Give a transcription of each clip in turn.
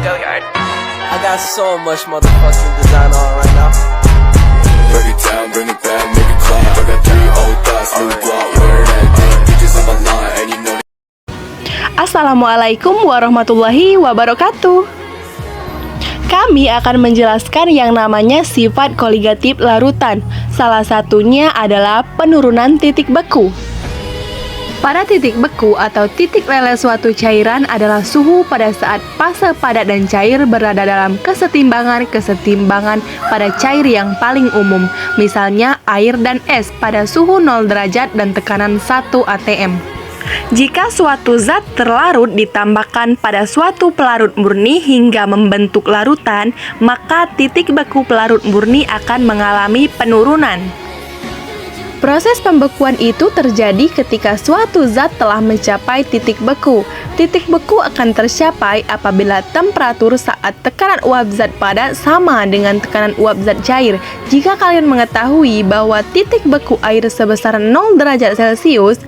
I got so much motherfucking design on right now. Break it down, bring it back, make it clap. I got 3 old thoughts, new block, where that thing, bitches on my line, and you know. Assalamualaikum warahmatullahi wabarakatuh. Kami akan menjelaskan yang namanya sifat koligatif larutan. Salah satunya adalah penurunan titik beku. Pada titik beku atau titik leleh suatu cairan adalah suhu pada saat fase padat dan cair berada dalam kesetimbangan pada cair yang paling umum. Misalnya air dan es pada suhu 0 derajat dan tekanan 1 atm. Jika suatu zat terlarut ditambahkan pada suatu pelarut murni hingga membentuk larutan, maka titik beku pelarut murni akan mengalami penurunan. Proses pembekuan itu terjadi ketika suatu zat telah mencapai titik beku. Titik beku akan tercapai apabila temperatur saat tekanan uap zat padat sama dengan tekanan uap zat cair. Jika kalian mengetahui bahwa titik beku air sebesar 0 derajat Celcius,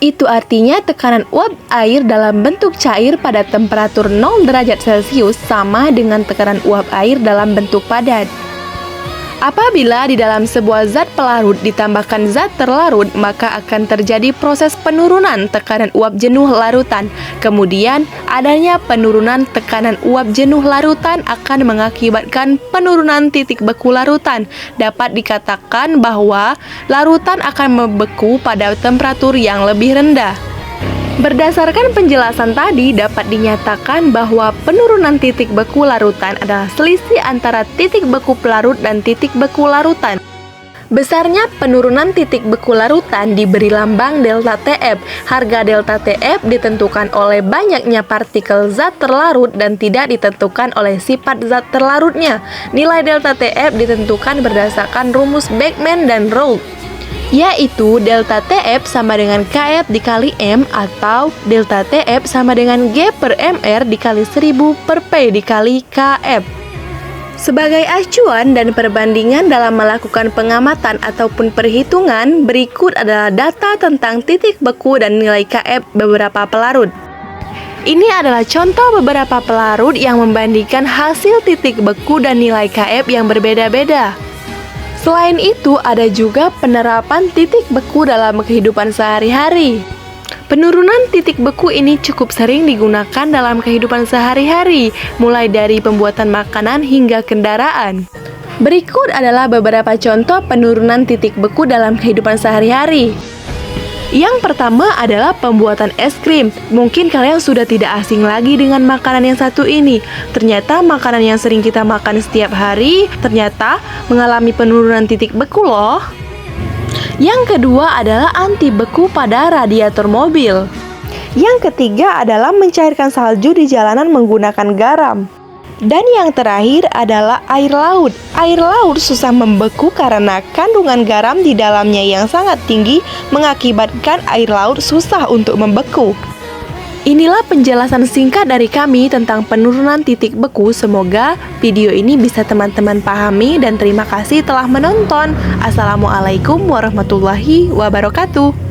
itu artinya tekanan uap air dalam bentuk cair pada temperatur 0 derajat Celcius sama dengan tekanan uap air dalam bentuk padat. Apabila di dalam sebuah zat pelarut ditambahkan zat terlarut, maka akan terjadi proses penurunan tekanan uap jenuh larutan. Kemudian, adanya penurunan tekanan uap jenuh larutan akan mengakibatkan penurunan titik beku larutan. Dapat dikatakan bahwa larutan akan membeku pada temperatur yang lebih rendah. Berdasarkan penjelasan tadi, dapat dinyatakan bahwa penurunan titik beku larutan adalah selisih antara titik beku pelarut dan titik beku larutan. Besarnya penurunan titik beku larutan diberi lambang delta TF. Harga delta TF ditentukan oleh banyaknya partikel zat terlarut dan tidak ditentukan oleh sifat zat terlarutnya. Nilai delta TF ditentukan berdasarkan rumus Beckmann dan Raoult, yaitu delta TF sama dengan KF dikali M atau delta TF sama dengan G per MR dikali 1000 per P dikali KF. Sebagai acuan dan perbandingan dalam melakukan pengamatan ataupun perhitungan, berikut adalah data tentang titik beku dan nilai KF beberapa pelarut. Ini adalah contoh beberapa pelarut yang membandingkan hasil titik beku dan nilai KF yang berbeda-beda. Selain itu, ada juga penerapan titik beku dalam kehidupan sehari-hari. Penurunan titik beku ini cukup sering digunakan dalam kehidupan sehari-hari, mulai dari pembuatan makanan hingga kendaraan. Berikut adalah beberapa contoh penurunan titik beku dalam kehidupan sehari-hari. Yang pertama adalah pembuatan es krim. Mungkin kalian sudah tidak asing lagi dengan makanan yang satu ini. Ternyata makanan yang sering kita makan setiap hari ternyata mengalami penurunan titik beku loh. Yang kedua adalah anti beku pada radiator mobil. Yang ketiga adalah mencairkan salju di jalanan menggunakan garam. Dan yang terakhir adalah air laut. Air laut susah membeku karena kandungan garam di dalamnya yang sangat tinggi mengakibatkan air laut susah untuk membeku. Inilah penjelasan singkat dari kami tentang penurunan titik beku. Semoga video ini bisa teman-teman pahami dan terima kasih telah menonton. Assalamualaikum warahmatullahi wabarakatuh.